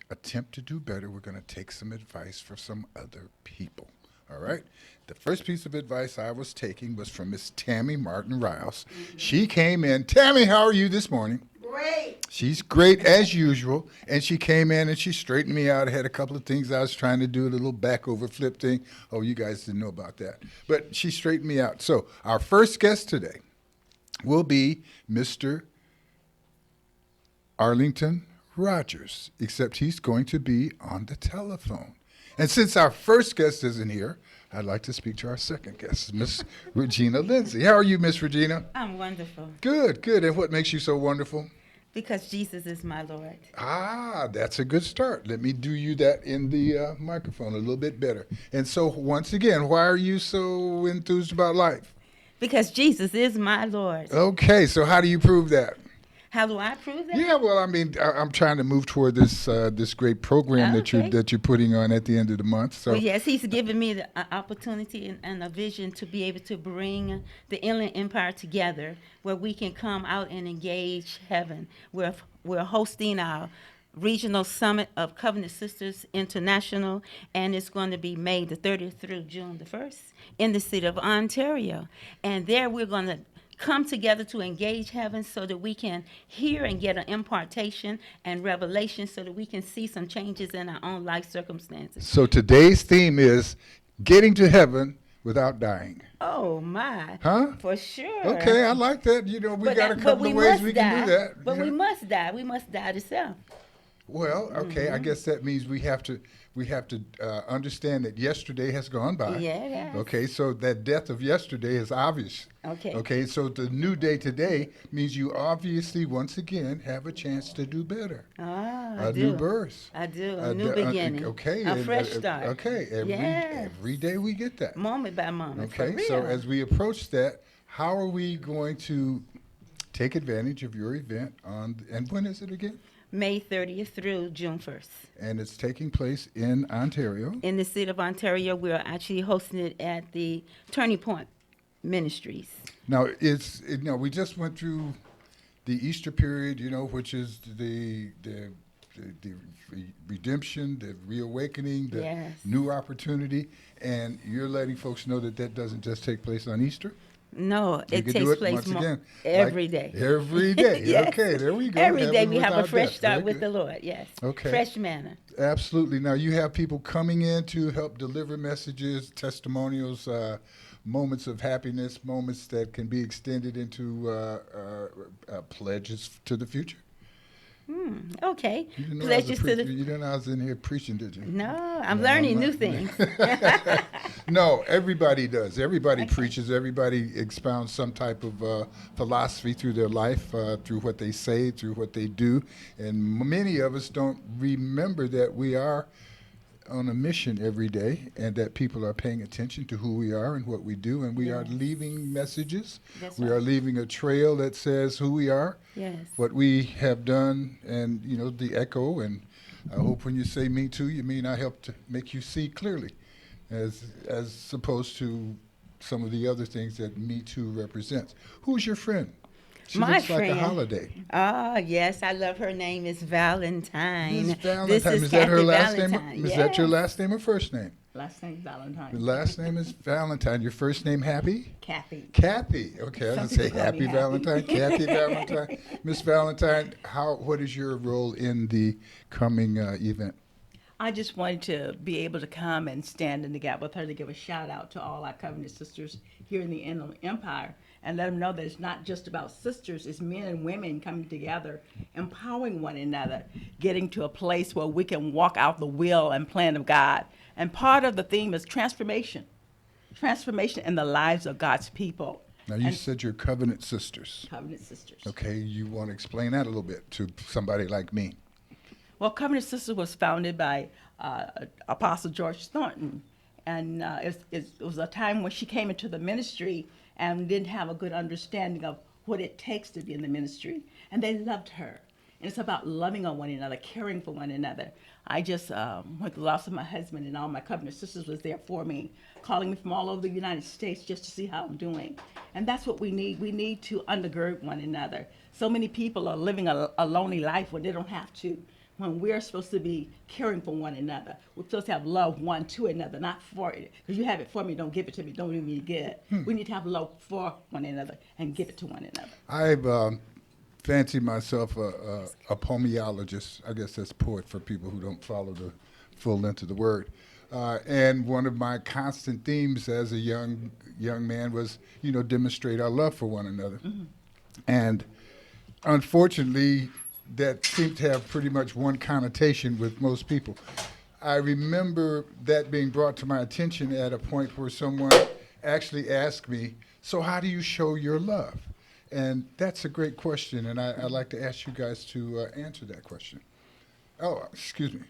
attempt to do better, we're going to take some advice from some other people. All right. The first piece of advice I was taking was from Miss Tammy Martin Riles. She came in. Tammy, how are you this morning? Great. She's great as usual, and she came in and she straightened me out. I had a couple of things I was trying to do, a little back over flip thing. Oh, you guys didn't know about that. But she straightened me out. So our first guest today will be Mr. Arlington Rogers, except he's going to be on the telephone. And since our first guest isn't here, I'd like to speak to our second guest, Miss Regina Lindsay. How are you, Miss Regina? I'm wonderful Good, good. And what makes you so wonderful? because Jesus is my Lord. Ah, that's a good start. Let me do you that in the microphone a little bit better. And so, once again, why are you so enthused about life? Because Jesus is my Lord. Okay, so how do you prove that? How do I prove that? Yeah, well, I mean, I'm trying to move toward this great program Okay. that you're putting on at the end of the month. So, Well, yes, He's given me the opportunity and a vision to be able to bring the Inland Empire together where we can come out and engage heaven. We're hosting our regional summit of Covenant Sisters International, and it's going to be May the 30th through June the 1st in the city of Ontario. And there we're going to come together to engage heaven so that we can hear and get an impartation and revelation so that we can see some changes in our own life circumstances. so today's theme is getting to heaven without dying. Oh my. Huh? For sure. Okay, I like that. You know, we got a couple of ways we can do that. But you we know. must die. We must die to self. Well, okay, I guess that means we have to understand that yesterday has gone by. Yeah, it has. Okay, so that death of yesterday is obvious. Okay. Okay, so the new day today means you obviously once again have a chance to do better. Ah, I A do. new birth. I do. A Uh, new d- uh, beginning. okay, A and, fresh start. Okay, Yes. every day we get that. Moment by moment. Okay, For so real. as we approach that, how are we going to take advantage of your event and when is it again? May 30th through June 1st. And it's taking place in Ontario. In the city of Ontario, we are actually hosting it at the Turning Point Ministries. Now, we just went through the Easter period, which is the redemption, the reawakening, the Yes. new opportunity, and you're letting folks know that doesn't just take place on Easter. No, You it can takes do it place once again, every like day. Every day. Yes. Okay, there we go. Every day Heaven we have a without fresh death. start Very with good. the Lord. Yes. Okay. Fresh manna. Absolutely. Now you have people coming in to help deliver messages, testimonials, moments of happiness, moments that can be extended into pledges to the future. Okay. You didn't know Pledges to the. You didn't know I was in here preaching, did you? No, I'm No, learning I'm new not. things. No, everybody does. Everybody Okay. preaches. Everybody expounds some type of philosophy through their life, through what they say, through what they do. And many of us don't remember that we are on a mission every day and that people are paying attention to who we are and what we do. And we are Yes. leaving messages. That's We right. are leaving a trail that says who we are, Yes. what we have done, and, the echo. And I hope when you say me too, you mean I help to make you see clearly, as opposed to some of the other things that Me Too represents. Who's your friend? She My looks like a friend. holiday. Oh, yes, I love her name is Valentine. Miss Valentine. This is that her Kathy last Valentine. name? Is that your Yes. last name or first name? Last name Valentine. The last name is Valentine. Your first name Happy? Kathy. Kathy. Okay, I was Some gonna say people call me Happy Happy. Valentine. Kathy Valentine. Miss Valentine, what is your role in the coming event? I just wanted to be able to come and stand in the gap with her to give a shout out to all our covenant sisters here in the Inland Empire and let them know that it's not just about sisters, it's men and women coming together, empowering one another, getting to a place where we can walk out the will and plan of God. And part of the theme is transformation in the lives of God's people. Now, you And said you're covenant sisters. covenant sisters. Okay, you want to explain that a little bit to somebody like me? Well, Covenant Sisters was founded by Apostle George Thornton, and it was a time when she came into the ministry and didn't have a good understanding of what it takes to be in the ministry, and they loved her. And it's about loving on one another, caring for one another. I just went through the loss of my husband, and all my Covenant Sisters was there for me, calling me from all over the United States just to see how I'm doing. And that's what we need. We need to undergird one another. So many people are living a lonely life when they don't have to. when we're supposed to be caring for one another. We're supposed to have love one to another, not for it. Because you have it for me, don't give it to me, don't even get it. We need to have love for one another and give it to one another. I've fancied myself a poemologist. I guess that's poet for people who don't follow the full length of the word. And one of my constant themes as a young man was, demonstrate our love for one another. And unfortunately, that seemed to have pretty much one connotation with most people. I remember that being brought to my attention at a point where someone actually asked me, so how do you show your love? And that's a great question, and I'd like to ask you guys to answer that question. Oh, excuse me.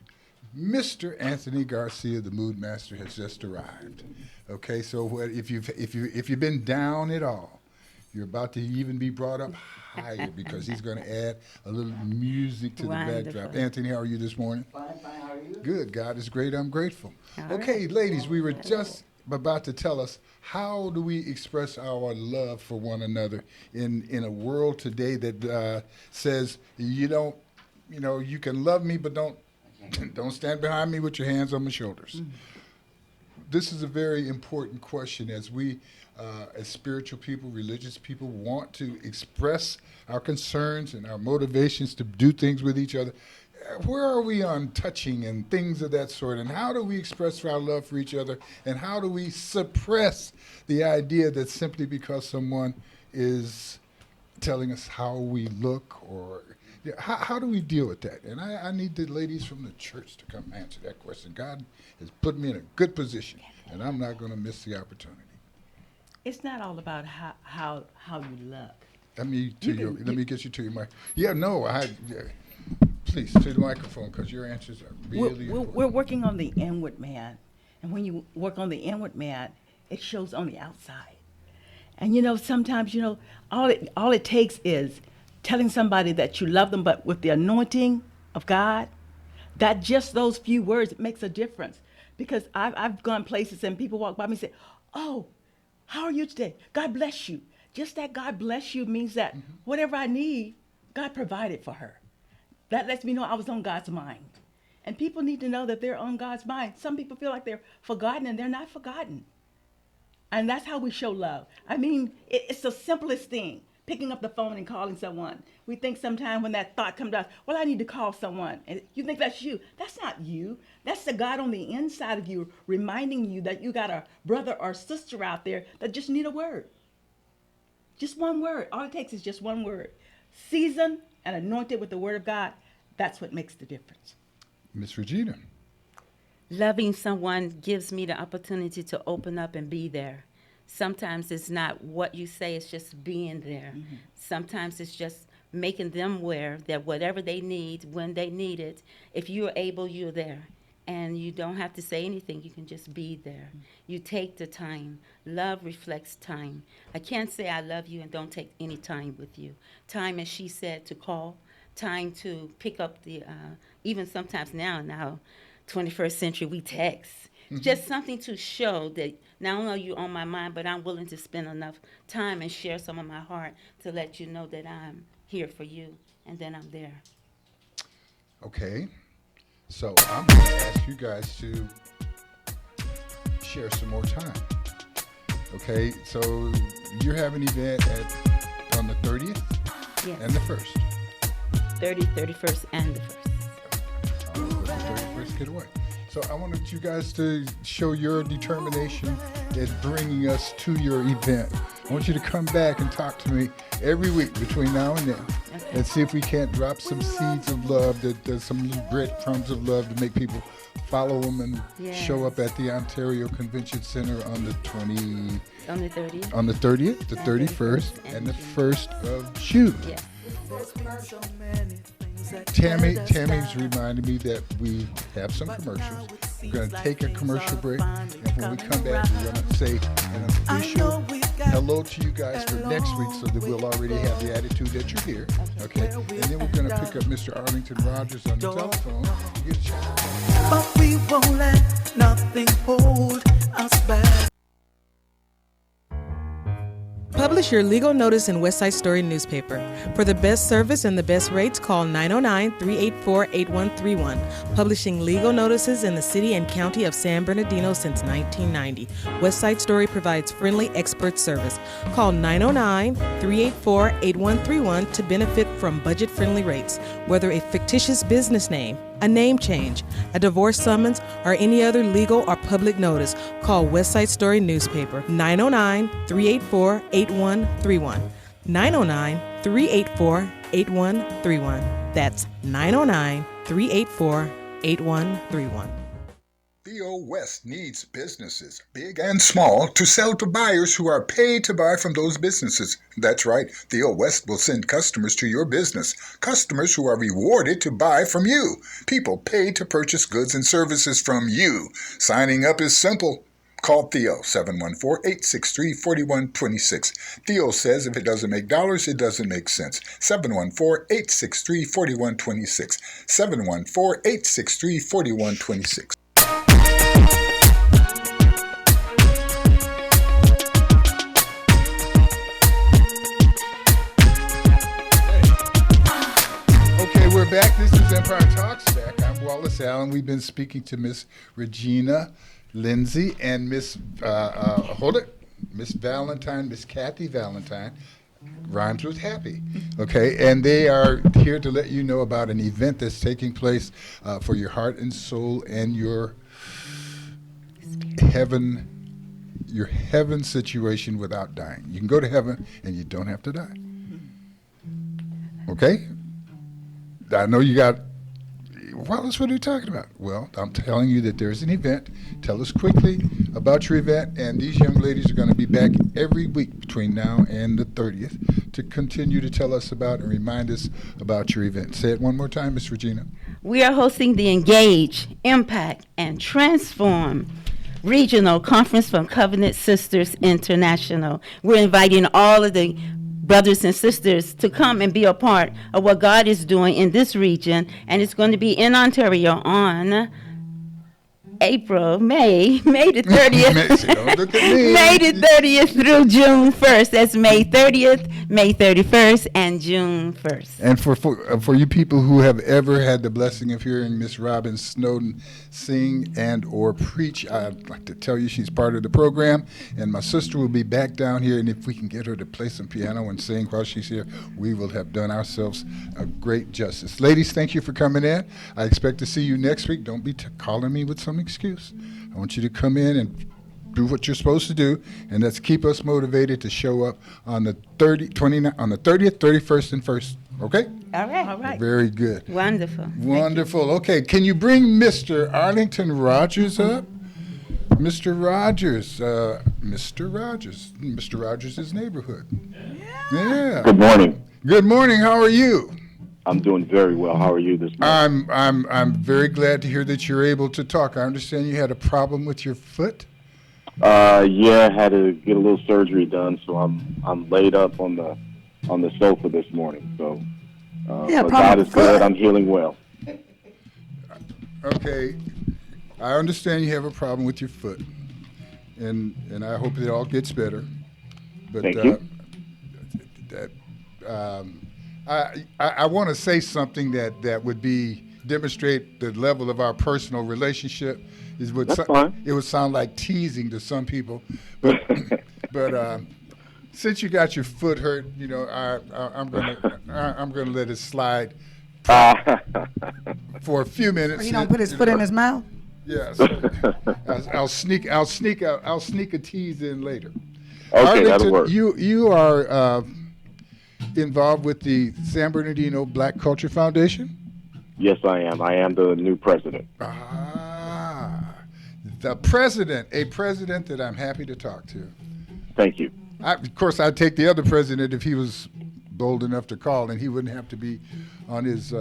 Mr. Anthony Garcia, the Mood Master, has just arrived. Okay, so if you've been down at all, you're about to even be brought up higher because he's going to add a little music to the backdrop. Anthony, how are you this morning? Fine, how are you? Good. God is great. I'm grateful. All Okay, right. ladies, we were just about to tell us how do we express our love for one another in a world today that says you can love me, but don't stand behind me with your hands on my shoulders. This is a very important question as we, as spiritual people, religious people, want to express our concerns and our motivations to do things with each other. Where are we on touching and things of that sort? And how do we express our love for each other? And how do we suppress the idea that simply because someone is telling us how we look or how do we deal with that? And I need the ladies from the church to come answer that question. God has put me in a good position, and I'm not going to miss the opportunity. It's not all about how you look. Let me get you to your mic. Please, to the microphone, because your answers are really important. We're working on the inward man. And when you work on the inward man, it shows on the outside. And sometimes, all it takes is telling somebody that you love them, but with the anointing of God, that just those few words, it makes a difference. Because I've gone places and people walk by me and say, oh, how are you today? God bless you. Just that God bless you means that whatever I need, God provided for her. That lets me know I was on God's mind. And people need to know that they're on God's mind. Some people feel like they're forgotten, and they're not forgotten. And that's how we show love. I mean, it's the simplest thing, picking up the phone and calling someone. We think sometimes when that thought comes to us, well, I need to call someone. And you think that's you. That's not you. That's the God on the inside of you reminding you that you got a brother or sister out there that just need a word. Just one word. All it takes is just one word. Seasoned and anointed with the word of God. That's what makes the difference. Miss Regina. Loving someone gives me the opportunity to open up and be there. Sometimes it's not what you say, it's just being there. Sometimes it's just making them aware that whatever they need, when they need it, if you're able, you're there. And you don't have to say anything, you can just be there. You take the time. Love reflects time. I can't say I love you and don't take any time with you. Time, as she said, to call. Time to pick up the, even sometimes now, 21st century, we text. Just something to show that not only are you on my mind, but I'm willing to spend enough time and share some of my heart to let you know that I'm here for you and that I'm there. Okay. So I'm going to ask you guys to share some more time. Okay, so you're having an event on the 30th Yes. and the 1st. 30th, 31st, and the 1st. Let the 31st get away. So I wanted you guys to show your determination in bringing us to your event. I want you to come back and talk to me every week between now and then, and see if we can't drop some seeds of love, some little breadcrumbs of love to make people follow them and show up at the Ontario Convention Center on the 30th, the 31st, and the 1st of June. Yes. Tammy's reminded me that we have some commercials. We're going to take a commercial break, and when we come back, we're going to say an official hello to you guys for next week so that we'll already have the attitude that you're here, okay? And then we're going to pick up Mr. Arlington Rogers on the telephone to get a chance. But we won't let nothing hold us back. Publish Publish your legal notice in West Side Story newspaper. For the best service and the best rates, call 909-384-8131. Publishing legal notices in the city and county of San Bernardino since 1990. West Side Story provides friendly expert service. Call 909-384-8131 to benefit from budget-friendly rates. Whether a fictitious business name, a name change, a divorce summons, or any other legal or public notice, call West Side Story newspaper 909-384-8131. 909-384-8131. That's 909-384-8131. Theo West needs businesses, big and small, to sell to buyers who are paid to buy from those businesses. That's right, Theo West will send customers to your business, customers who are rewarded to buy from you, people paid to purchase goods and services from you. Signing up is simple. Call Theo, 714-863-4126. Theo says if it doesn't make dollars, it doesn't make sense. 714-863-4126. 714-863-4126. We're back. This is Empire Talks Back. I'm Wallace Allen. We've been speaking to Miss Regina Lindsay and Miss Miss Valentine, Miss Kathy Valentine. Rhymes with happy. Okay, and they are here to let you know about an event that's taking place for your heart and soul and your heaven situation without dying. You can go to heaven and you don't have to die. Okay? I know you got, Wallace, what are you talking about? Well, I'm telling you that there's an event. Tell us quickly about your event, and these young ladies are going to be back every week between now and the 30th to continue to tell us about and remind us about your event. Say it one more time, Miss Regina. We are hosting the Engage, Impact, and Transform Regional Conference from Covenant Sisters International. We're inviting all of the brothers and sisters to come and be a part of what God is doing in this region, and it's going to be in Ontario on May the 30th. Don't look at me. May the 30th through June 1st. That's May 30th, May 31st, and June 1st. And for you people who have ever had the blessing of hearing Miss Robin Snowden sing and or preach, I'd like to tell you she's part of the program, and my sister will be back down here, and if we can get her to play some piano and sing while she's here, we will have done ourselves a great justice. Ladies, thank you for coming in. I expect to see you next week. Don't be calling me with some excuse. I want you to come in and do what you're supposed to do, and let's keep us motivated to show up on the 30th, 31st, and 1st. Okay? All right. All right. Very good. Wonderful. Wonderful. Okay, can you bring Mr. Arlington Rogers up? Mr. Rogers. Mr. Rogers' neighborhood. Yeah. Good morning. Good morning. How are you? I'm doing very well. How are you this morning? I'm very glad to hear that you're able to talk. I understand you had a problem with your foot. Yeah, I had to get a little surgery done, so I'm laid up on the sofa this morning. So, but God is good. I'm healing well. Okay, I understand you have a problem with your foot, and I hope it all gets better. But Thank you. I want to say something that would demonstrate the level of our personal relationship. That's fine. It would sound like teasing to some people, but since you got your foot hurt, you know, I'm gonna let it slide for a few minutes. He don't put his foot in his mouth. Yes, I'll sneak a tease in later. Okay, Arlington, that'll work. You are involved with the San Bernardino Black Culture Foundation? Yes, I am. I am the new president. The president, a president that I'm happy to talk to. Thank you. Of course, I'd take the other president if he was bold enough to call, and he wouldn't have to be on his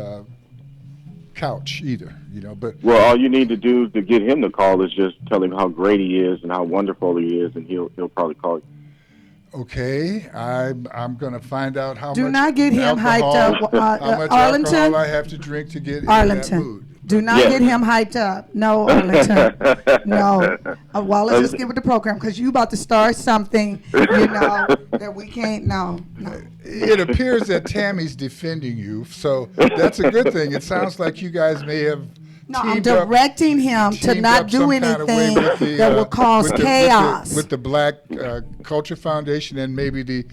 couch either, you know. But Well, all you need to do to get him to call is just tell him how great he is and how wonderful he is, and he'll probably call you. okay, I'm going to find out how Do much not get him hyped alcohol- up, how much Arlington. alcohol I have to drink to get in Arlington. that mood. Do not Yes. get him hyped up. No, Arlington. No. Wallace, just get with the program because you about to start something, that we can't. No. It appears that Tammy's defending you, so that's a good thing. It sounds like you guys may have No, I'm teamed up- directing him to teamed not up do some kind of way anything with the, that will cause with the- chaos. with the Black Culture Foundation and maybe the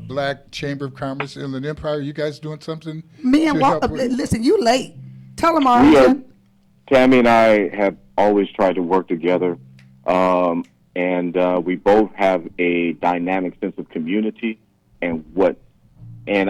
Black Chamber of Commerce Inland Empire. You guys doing something? Me and to help with- listen, you late. Tell him, We are, Arlington. Tammy and I have always tried to work together, and we both have a dynamic sense of community, and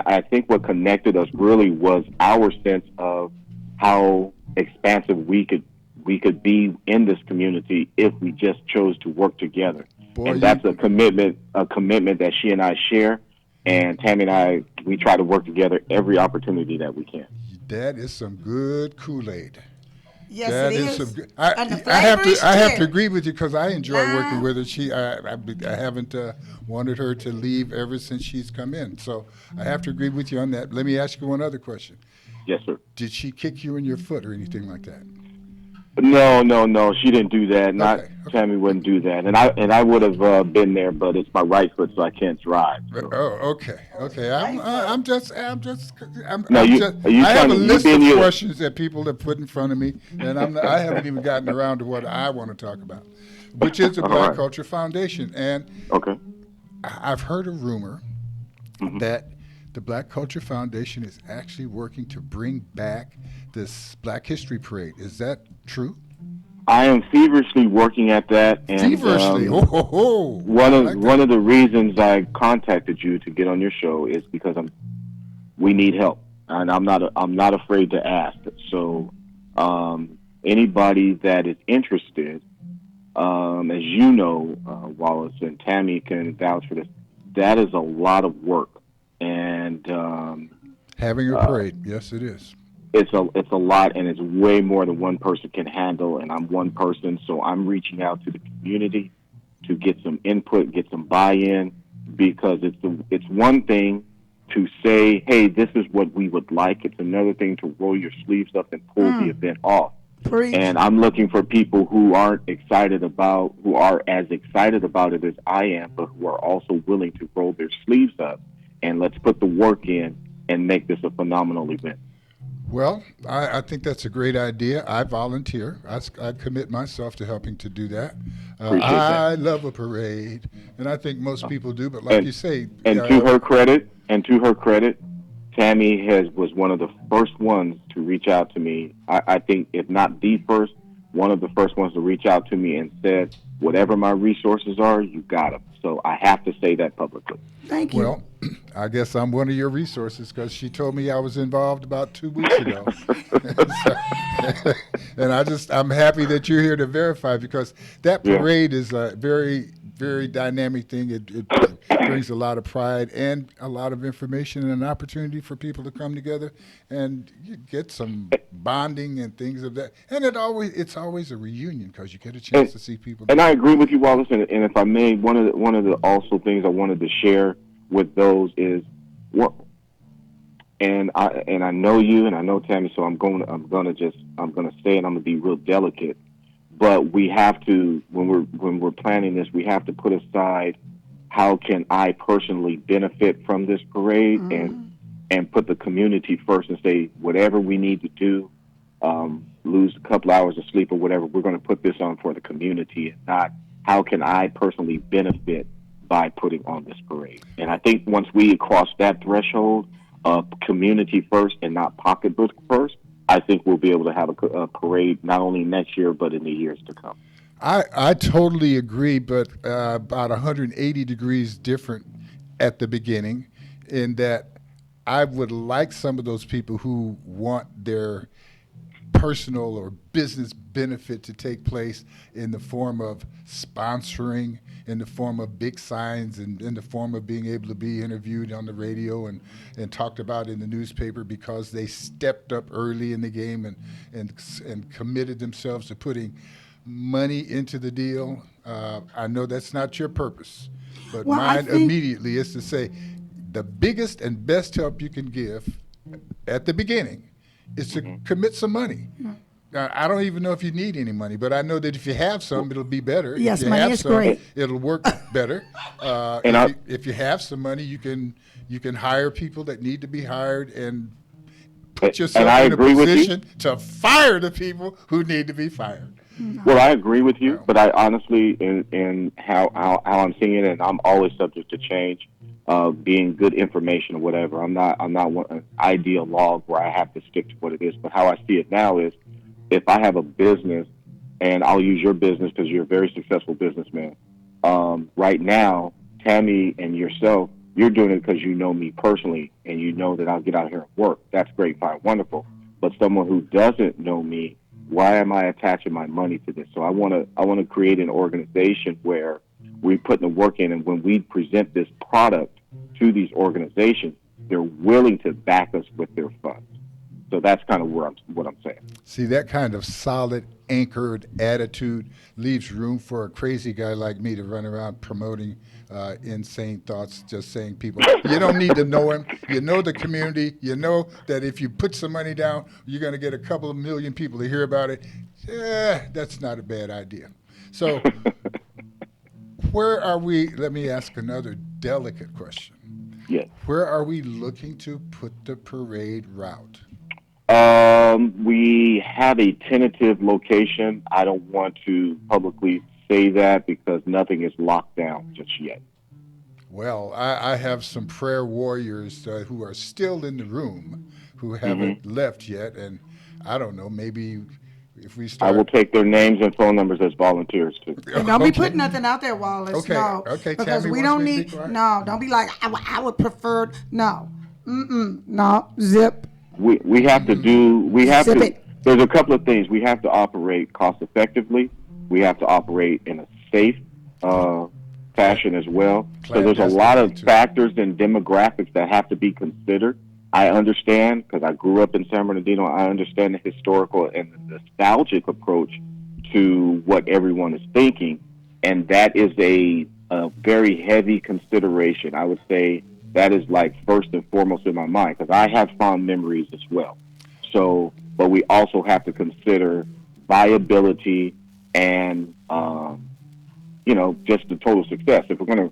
I think what connected us really was our sense of how expansive we could be in this community if we just chose to work together. Boy, and that's a commitment that she and I share. And Tammy and I, we try to work together every opportunity that we can. That is some good Kool-Aid. Yes, That it is is. some good. And the I have flavor is to cherry. agree with you because I enjoy working Nah. with her. I haven't wanted her to leave ever since she's come in. So I have to agree with you on that. Let me ask you one other question. Yes, sir. Did she kick you in your foot or anything like that? No. She didn't do that. Not Okay. Tammy wouldn't do that. And I would have been there, but it's my right foot, so I can't drive. So. Oh, okay. I'm just. No, I'm you- just are you I have trying a to- you list being of you- questions that people have put in front of me, and I haven't even gotten around to what I want to talk about, which is the All Black right. Culture Foundation. And Okay. I've heard a rumor Mm-hmm. that the Black Culture Foundation is actually working to bring back this Black History Parade. Is that true? I am feverishly working at that. And, Feverishly. One of the reasons I contacted you to get on your show is because we need help, and I'm not afraid to ask. So anybody that is interested, as you know, Wallace and Tammy can vouch for this. That is a lot of work, and Having a parade, yes, it is. it's a lot, and it's way more than one person can handle. And I'm one person, so I'm reaching out to the community to get some input, get some buy-in, because it's one thing to say, hey, this is what we would like. It's another thing to roll your sleeves up and pull the event off. Preach. And I'm looking for people who are as excited about it as I am, but who are also willing to roll their sleeves up and let's put the work in and make this a phenomenal event. Well, I think that's a great idea. I volunteer. I commit myself to helping to do that. Appreciate that. I love a parade, and I think most people do. But like you say, And to her credit, Tammy was one of the first ones to reach out to me. I think, if not the first, one of the first ones to reach out to me and said, whatever my resources are, you got them. So I have to say that publicly. Thank you. well, I guess I'm one of your resources because she told me I was involved about 2 weeks ago. And I'm happy that you're here to verify because that Yeah. parade is a very, very dynamic thing. It brings a lot of pride and a lot of information and an opportunity for people to come together and you get some bonding and things of that. And it's always a reunion because you get a chance to see people. And I agree with you, Wallace. And if I may, one of the also things I wanted to share with those is what. And I know you, and I know Tammy, so I'm gonna say it. I'm gonna be real delicate. But we have to, when we're planning this, we have to put aside how can I personally benefit from this parade, and put the community first, and say whatever we need to do, lose a couple hours of sleep or whatever, we're going to put this on for the community, and not how can I personally benefit by putting on this parade. And I think once we cross that threshold of community first and not pocketbook first, I think we'll be able to have a parade not only next year but in the years to come. I totally agree, but about 180 degrees different at the beginning, in that I would like some of those people who want their personal or business benefit to take place in the form of sponsoring, in the form of big signs, and in the form of being able to be interviewed on the radio and talked about in the newspaper because they stepped up early in the game and committed themselves to putting money into the deal. I know that's not your purpose, but Well, I mine think- immediately is to say the biggest and best help you can give at the beginning is to commit some money. I don't even know if you need any money, but I know that if you have some, it'll be better. Yes, if you money have is some, great. It'll work better. And If you have some money, you can hire people that need to be hired and put and yourself I in a agree with you. position to fire the people who need to be fired. Well, I agree with you, No. but I honestly, in how I'm seeing it, and I'm always subject to change, being good information or whatever. I'm not an ideologue where I have to stick to what it is. But how I see it now is, if I have a business, and I'll use your business because you're a very successful businessman. Right now, Tammy and yourself, you're doing it because you know me personally, and you know that I'll get out here and work. That's great, fine, wonderful. But someone who doesn't know me, why am I attaching my money to this? So I want to create an organization where we put the work in, and when we present this product to these organizations, they're willing to back us with their funds. So that's kind of what I'm saying. See, that kind of solid, anchored attitude leaves room for a crazy guy like me to run around promoting insane thoughts, just saying people. You don't need to know him. You know the community. You know that if you put some money down, you're going to get a couple of million people to hear about it. That's not a bad idea. So where are we? Let me ask another delicate question. Yes. Where are we looking to put the parade route? We have a tentative location. I don't want to publicly say that because nothing is locked down just yet. Well, I have some prayer warriors who are still in the room who haven't left yet, and I don't know, maybe if we I start. will take their names and phone numbers as volunteers too. And don't be Okay. putting nothing out there, Wallace. Okay, No. okay, Because Tammy we wants don't me to be need. quiet. No, don't be like I would prefer. No. No. Zip. We have to do. We have Zip to. it. There's a couple of things. We have to operate cost effectively. We have to operate in a safe fashion as well. So there's a lot of Clandestinely, too. factors and demographics that have to be considered. I understand because I grew up in San Bernardino. I understand the historical and the nostalgic approach to what everyone is thinking, and that is a very heavy consideration. I would say that is like first and foremost in my mind because I have fond memories as well. So, but we also have to consider viability and just the total success. If we're gonna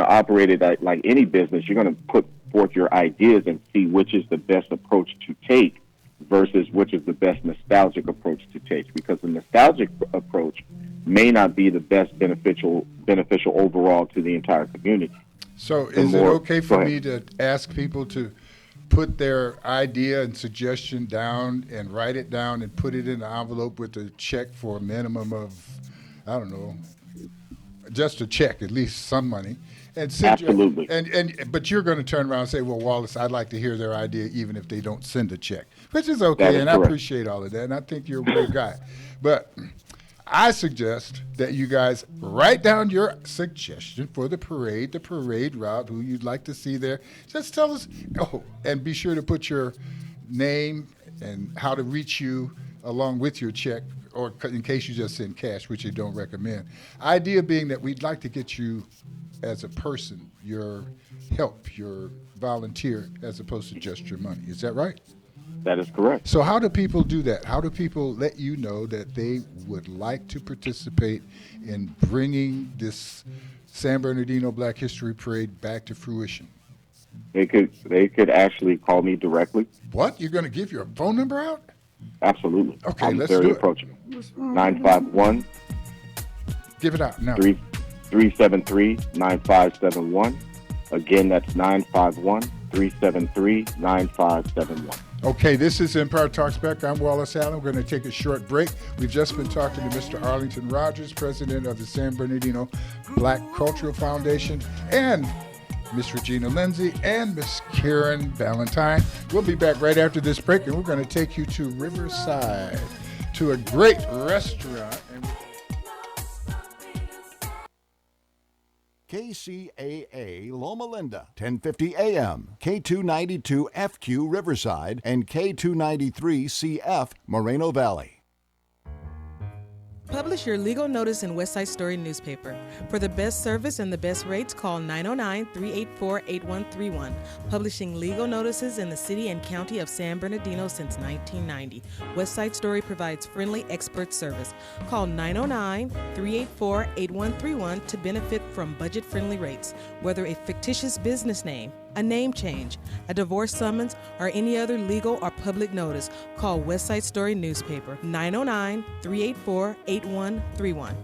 operate it like any business, you're gonna put forth your ideas and see which is the best approach to take versus which is the best nostalgic approach to take. Because the nostalgic approach may not be the best beneficial overall to the entire community. So The is it more- okay go for ahead. me to ask people to put their idea and suggestion down and write it down and put it in an envelope with a check for a minimum of, I don't know, just a check, at least some money. And Absolutely. But you're going to turn around and say, well, Wallace, I'd like to hear their idea even if they don't send a check, which is okay, That is and I correct. appreciate all of that, and I think you're a great guy. But I suggest that you guys write down your suggestion for the parade route, who you'd like to see there. Just tell us, and be sure to put your name and how to reach you along with your check, or in case you just send cash, which you don't recommend. Idea being that we'd like to get you as a person, your help, your volunteer, as opposed to just your money. Is that right? That is correct. So how do people do that? How do people let you know that they would like to participate in bringing this San Bernardino Black History Parade back to fruition? They could actually call me directly. What? You're going to give your phone number out? Absolutely. Okay, I'm let's very do it. approachable. 951 Give it out now. 373-9571. Again, that's 951-373-9571. Okay, this is Empire Talks Back. I'm Wallace Allen. We're going to take a short break. We've just been talking to Mr. Arlington Rogers, president of the San Bernardino Black Cultural Foundation, and Miss Regina Lindsay and Miss Karen Valentine. We'll be back right after this break, and we're going to take you to Riverside, to a great restaurant. KCAA Loma Linda, 1050 AM, K292FQ Riverside, and K293CF Moreno Valley. Publish your legal notice in West Side Story newspaper. For the best service and the best rates, call 909-384-8131. Publishing legal notices in the city and county of San Bernardino since 1990. West Side Story provides friendly expert service. Call 909-384-8131 to benefit from budget-friendly rates. Whether a fictitious business name, a name change, a divorce summons, or any other legal or public notice, call West Side Story newspaper 909-384-8131.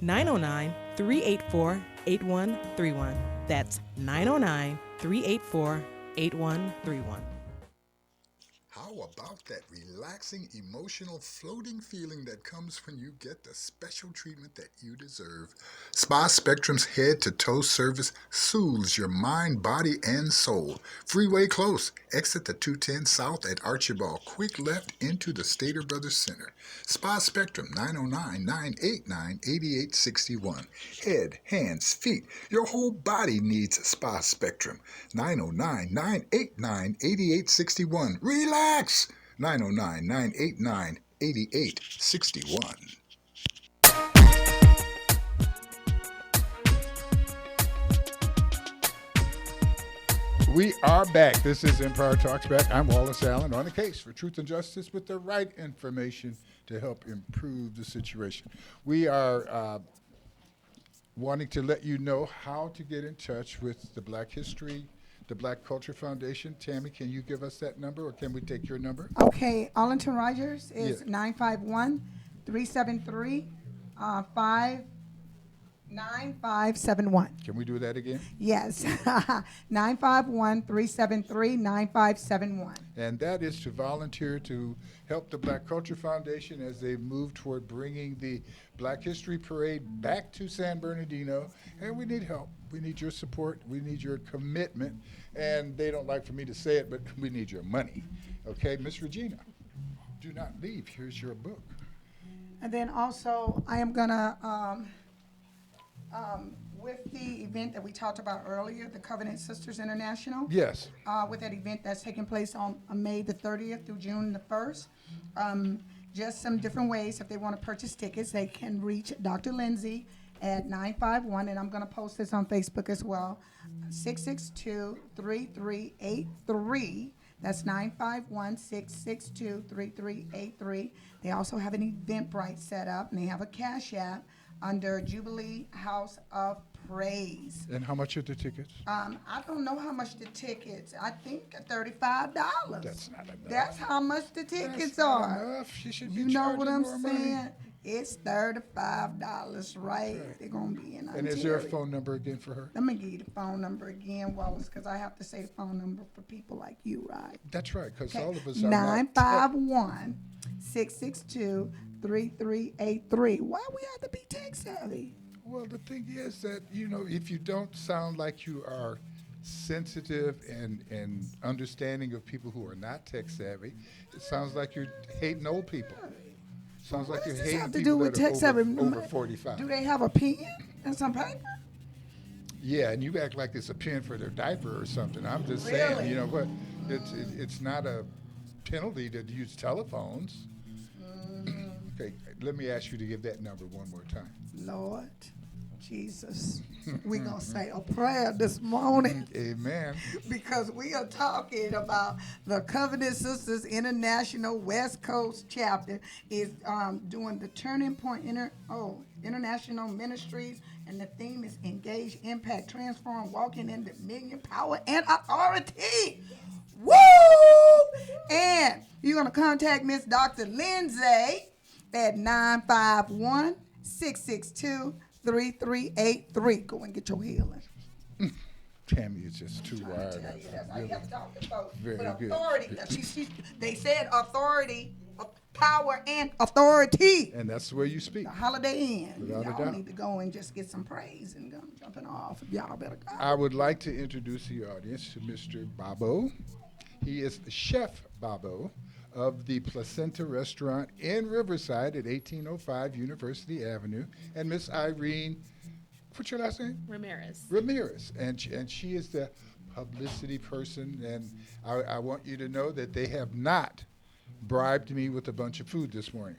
909-384-8131. That's 909-384-8131. How about that relaxing, emotional, floating feeling that comes when you get the special treatment that you deserve? Spa Spectrum's head-to-toe service soothes your mind, body, and soul. Freeway close. Exit the 210 South at Archibald. Quick left into the Stater Brothers Center. Spa Spectrum, 909-989-8861. Head, hands, feet. Your whole body needs Spa Spectrum. 909-989-8861. Relax! 909-989-8861. We are back. This is Empire Talks Back. I'm Wallace Allen, on the case for truth and justice with the right information to help improve the situation. We are wanting to let you know how to get in touch with the Black Culture Foundation. Tammy, can you give us that number, or can we take your number? Okay, Arlington Rogers is Yeah. 951-373-9571. Can we do that again? Yes, 951-373-9571. And that is to volunteer to help the Black Culture Foundation as they move toward bringing the Black History Parade back to San Bernardino. And we need help. We need your support. We need your commitment. And they don't like for me to say it, but we need your money. Okay, Miss Regina, do not leave. Here's your book. And then also, I am gonna, with the event that we talked about earlier, the Covenant Sisters International. Yes. With that event that's taking place on May the 30th through June the 1st. Just some different ways. If they want to purchase tickets, they can reach Dr. Lindsay at 951, and I'm going to post this on Facebook as well, 662-3383. That's 951-662-3383. They also have an Eventbrite set up, and they have a Cash App under Jubilee House of Praise. And how much are the tickets? I don't know how much the tickets. I think $35. That's not enough. That's how much the tickets That's not are. enough. She should be You know what I'm charging more saying? money. It's $35, right? They're gonna be in Ontario. And is there a phone number again for her? Let me give you the phone number again, Wallace, because I have to say the phone number for people like you, right? That's right, because Okay. all of us are not tech- 951-662-3383. Why we have to be tech savvy? Well, the thing is that, if you don't sound like you are sensitive and understanding of people who are not tech savvy, it sounds like you're hating old people. Sounds like What you're does this hating have to people do with that are tech savvy? over 45. Do they have a pen and some paper? Yeah, and you act like it's a pen for their diaper or something. I'm just Really? saying, you know what? It's not a penalty to use telephones. Okay, let me ask you to give that number one more time. Lord Jesus, we gonna say a prayer this morning Amen. because we are talking about the Covenant Sisters International West Coast chapter is doing the Turning Point International Ministries, and the theme is Engage, Impact, Transform, Walking in Dominion, Power, and Authority. Woo! And you're gonna contact Miss Dr. Lindsay at 951-662-3383. Go and get your healing. Tammy is just too wired Tell up. you, that's how you have to talk to folks. Very With good. authority. They said authority, power, and authority. And that's the way you speak. The Holiday Inn. Without a Y'all doubt. need to go and just get some praise and go jumping off. Y'all better go. I would like to introduce the audience to Mr. Babo. He is Chef Babo of the Placenta Restaurant in Riverside at 1805 University Avenue, and Miss Irene, what's your last name? Ramirez. And she is the publicity person, and I want you to know that they have not bribed me with a bunch of food this morning.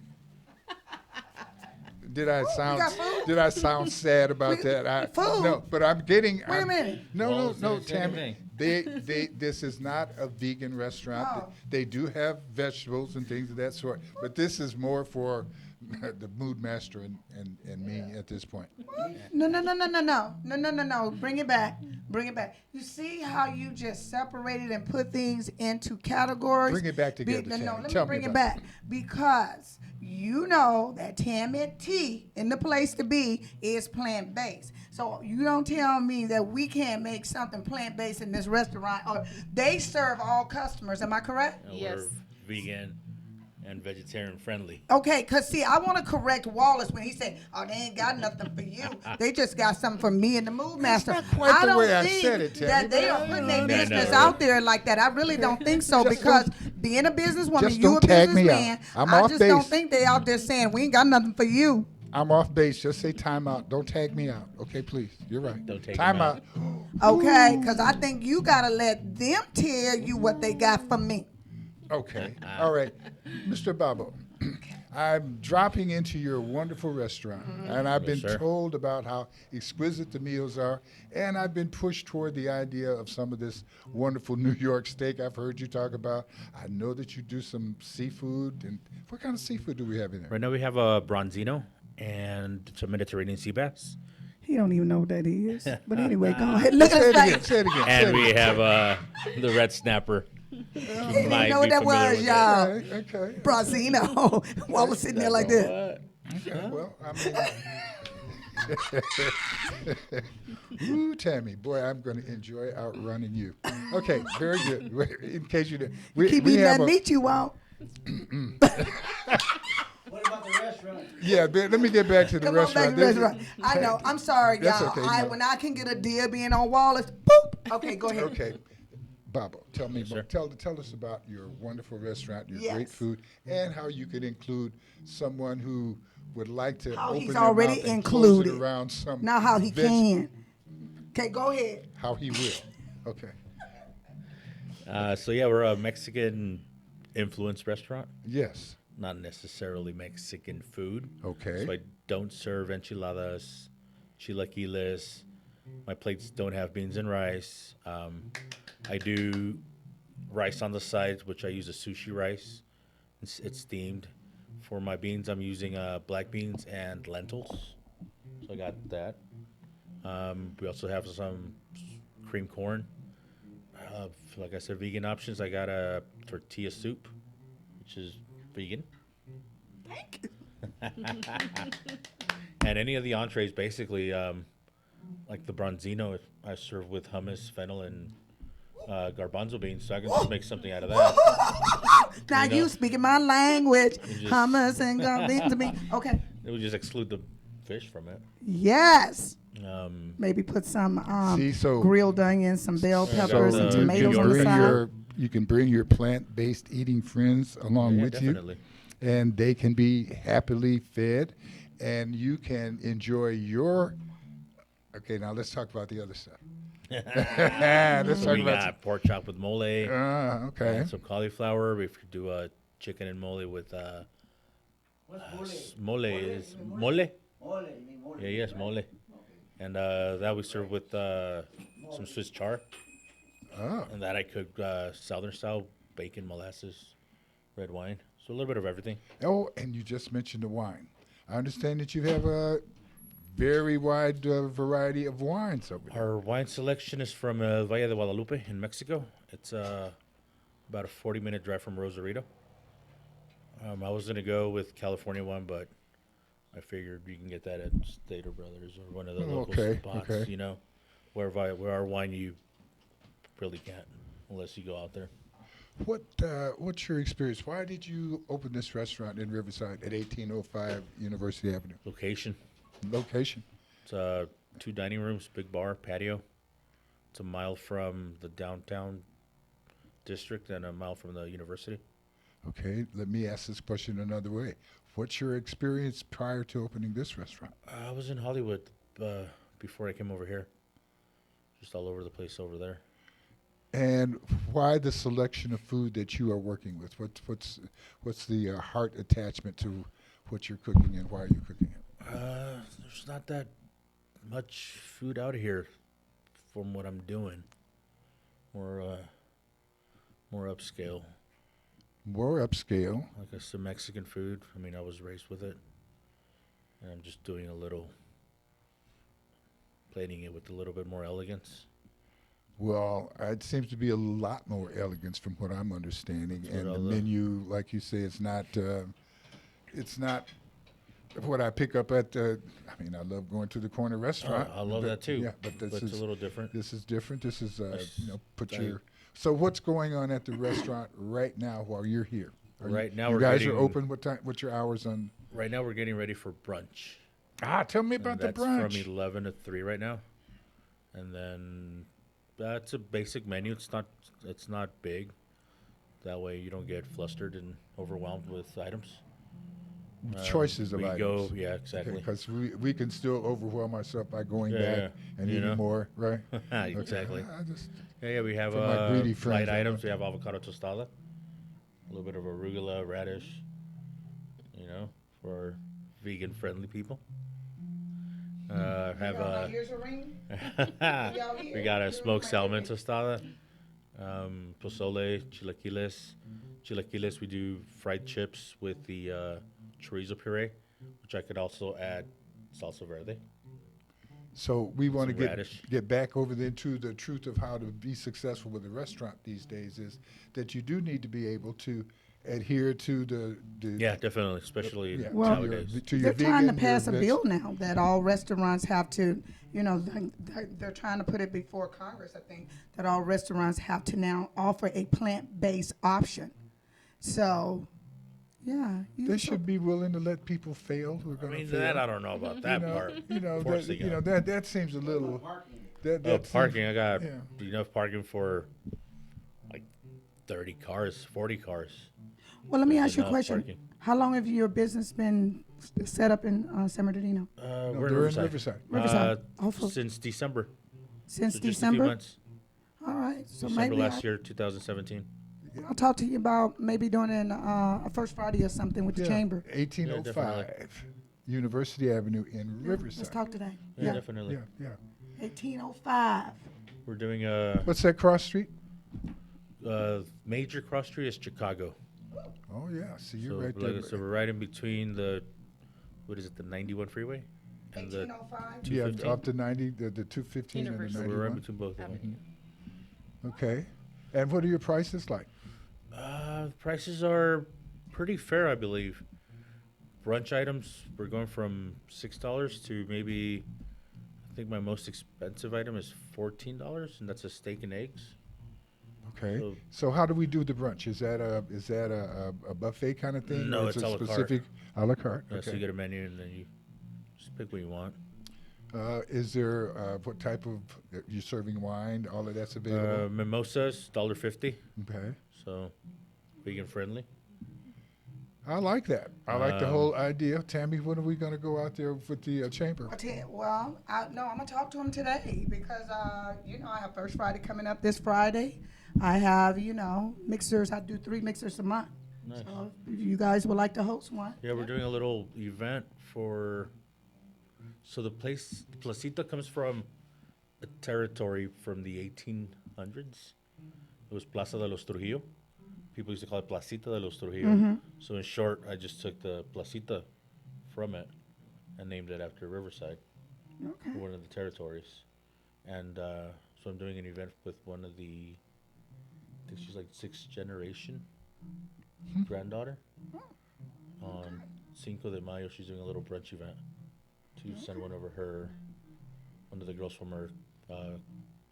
Did I sound got food? did I sound sad about that? Food. No, but I'm getting. Wait a minute. No, Well, no, it's the same Tammy. thing. This is not a vegan restaurant. Oh. They do have vegetables and things of that sort, but this is more for the mood master and me at this point. No. Bring it back. You see how you just separated and put things into categories? Bring it back together, No, Tammy. let me Tell me bring it about back. Because you know that Tammy T in the place to be is plant-based. So you don't tell me that we can't make something plant-based in this restaurant. Or they serve all customers. Am I correct? We're vegan and vegetarian friendly. Okay, because see, I want to correct Wallace when he said, oh, they ain't got nothing for you. They just got something for me and the Mood Master. not quite the don't way I think said it, Tammy, that they but are I putting don't their know. business No. out there like that. I really don't think so Just because being a businesswoman, just you a don't tag me out. businessman, I'm I off just don't base. think they out there saying, we ain't got nothing for you. I'm off base. Just say time out. Don't tag me out. Okay, please. You're right. Don't take time him out. out. Okay, because I think you got to let them tell you what they got for me. Okay. All right. Mr. Babo, I'm dropping into your wonderful restaurant, and I've been sir. told about how exquisite the meals are, and I've been pushed toward the idea of some of this wonderful New York steak I've heard you talk about. I know that you do some seafood, and what kind of seafood do we have in there? Right now we have a bronzino and some Mediterranean sea bass. He don't even know what that is. But anyway, go ahead. Look Say at it his again. face. Say it again. And say we it have the red snapper. He didn't know what that was, y'all. again. Okay. Brazino. Wallace sitting there like this. Okay. Well, I mean. Ooh, Tammy, boy, I'm going to enjoy outrunning you. Okay, very good. In case you didn't, Keep eating that meat you want. What about the restaurant? Yeah, let me get back to the Come on restaurant. back to the restaurant. I know. I'm sorry, That's y'all. okay, no. When I can get a deal being on Wallace, boop. Okay, go ahead. Okay, Babo, tell me, sir. tell us about your wonderful restaurant, your great Yes. food, and how you could include someone who would like to How open he's their already mouth and close it included. around some. Now how he veg- can. Okay, go ahead. How he will. Okay. So yeah, we're a Mexican influenced restaurant. Yes. Not necessarily Mexican food. Okay. So I don't serve enchiladas, chilaquiles. My plates don't have beans and rice. I do rice on the sides, which I use a sushi rice. It's steamed. For my beans, I'm using black beans and lentils. So I got that. We also have some cream corn. Like I said, vegan options. I got a tortilla soup, which is vegan. And any of the entrees, basically, like the bronzino, I serve with hummus, fennel, and garbanzo beans, so I can just make something out of that. Now You know. you speaking my language. just- Hummus and beans to me. Okay. It would just exclude the fish from it. Yes. Maybe Put some See, so- grilled onions, some bell So, peppers, and you tomatoes can on the bring side. you can bring your plant-based eating friends along Yeah, with definitely. you, and they can be happily fed, and you can enjoy your. Okay, now let's talk about the other stuff. Let's So talk we about. got pork chop with mole, Okay. and some cauliflower. We could do a chicken and mole with What's mole? mole is mole. Mole, you mean mole? Yeah, yes, mole. And that we serve with some Swiss chard. Oh. And that I cook southern style, bacon, molasses, red wine. So a little bit of everything. Oh, and you just mentioned the wine. I understand that you have a very wide variety of wines over there. Our wine selection is from Valle de Guadalupe in Mexico. It's about a 40-minute drive from Rosarito. I was going to go with California wine, but I figured you can get that at Stater Brothers or one of the local Okay, spots, okay. you know, where our wine you really can't unless you go out there. What's your experience? Why did you open this restaurant in Riverside at 1805 University Avenue? Location. Location. It's 2 dining rooms, big bar, patio. It's a mile from the downtown district and a mile from the university. Okay, let me ask this question another way. What's your experience prior to opening this restaurant? I was in Hollywood before I came over here. Just all over the place over there. And why the selection of food that you are working with? What's the heart attachment to what you're cooking and why are you cooking it? There's not that much food out here from what I'm doing. More upscale. More upscale. Like some Mexican food. I mean, I was raised with it. And I'm just doing a little, plating it with a little bit more elegance. Well, it seems to be a lot more elegance from what I'm understanding, That's and what the I'll, menu, like you say, it's not what I pick up at. I mean, I love going to the corner restaurant. I love that too. Yeah, but this it's is a little different. This is different. This is put I- your. So what's going on at the restaurant right now while you're here? Right now you we're guys are getting- open. What time? What's your hours on? Right now we're getting ready for brunch. Tell me And about the that's brunch. from 11 to 3 right now. And then that's a basic menu. It's not big. That way you don't get flustered and overwhelmed with items. Choices of we items. go, yeah, exactly. Because we can still overwhelm ourselves by going Yeah, back and you eating know. more, right? Exactly. I just Yeah, we have For my greedy friends, light I items. know. We have avocado tostada, a little bit of arugula, radish, for vegan-friendly people. Have My ears are ringing. we got a smoked salmon tostada, pozole, chilaquiles. Chilaquiles, we do fried chips with the chorizo puree, which I could also add salsa verde. So we want to Some radish. get back over into the truth of how to be successful with a restaurant these days is that you do need to be able to adhere to the Yeah, definitely, especially yeah, Well, nowadays. to your They're trying to vegan, pass a your bill now that all restaurants have to, they're trying to put it before Congress, I think, that all restaurants have to now offer a plant-based option. So, yeah. They should be willing to let people fail who are I going to mean, fail. that I don't know about that you know, part. you know, that, Forcing you know it. that seems a little. That Oh, seems- parking. I got yeah. enough parking for like 30 cars, 40 cars. Well, let me There's ask you a enough question. parking. How long have your business been set up in San Bernardino? We're they're in in Riverside. Riverside. Hopefully. Since December. Since So just a few December? months. All right. So December maybe last year, 2017. I'll talk to you about maybe doing a first Friday or something with the Yeah, chamber. 1805 University Avenue in Riverside. Let's talk today. Yeah, definitely. Yeah. 1805. We're doing What's that cross street? major cross street is Chicago. Oh yeah, see you're So, right like, there. so we're right in between the 91 freeway and the 1805. Yeah, 215. up to 90, the 215 and the So we're right 91. between both of them. Okay. And what are your prices like? Prices are pretty fair, I believe. Brunch items, we're going from $6 to maybe, I think my most expensive item is $14, and that's a steak and eggs. Okay. So- So how do we do the brunch? Is that a buffet kind of thing? No, or it's is it a la carte. specific a la carte? So you Okay. get a menu, and then you just pick what you want. Is there what type of you're serving wine? All of that's available. Mimosas, $1.50, Okay. so vegan friendly. I like that. I like the Um, whole idea. Tammy, when are we going to go out there with the chamber? I'm gonna talk to him today because I have First Friday coming up this Friday. I have mixers. I do 3 mixers a month. Nice. So if you guys would like to host one, Yeah, we're doing a little event for. So the Placita comes from a territory from the 1800s. It was Plaza de los Trujillo. People used to call it Placita de los Trujillo. So in short, I just took the Placita from it and named it after Riverside, one of the territories. And so I'm doing an event with one of the, I think she's like 6th generation granddaughter. On Cinco de Mayo, she's doing a little brunch event to send one of the girls from her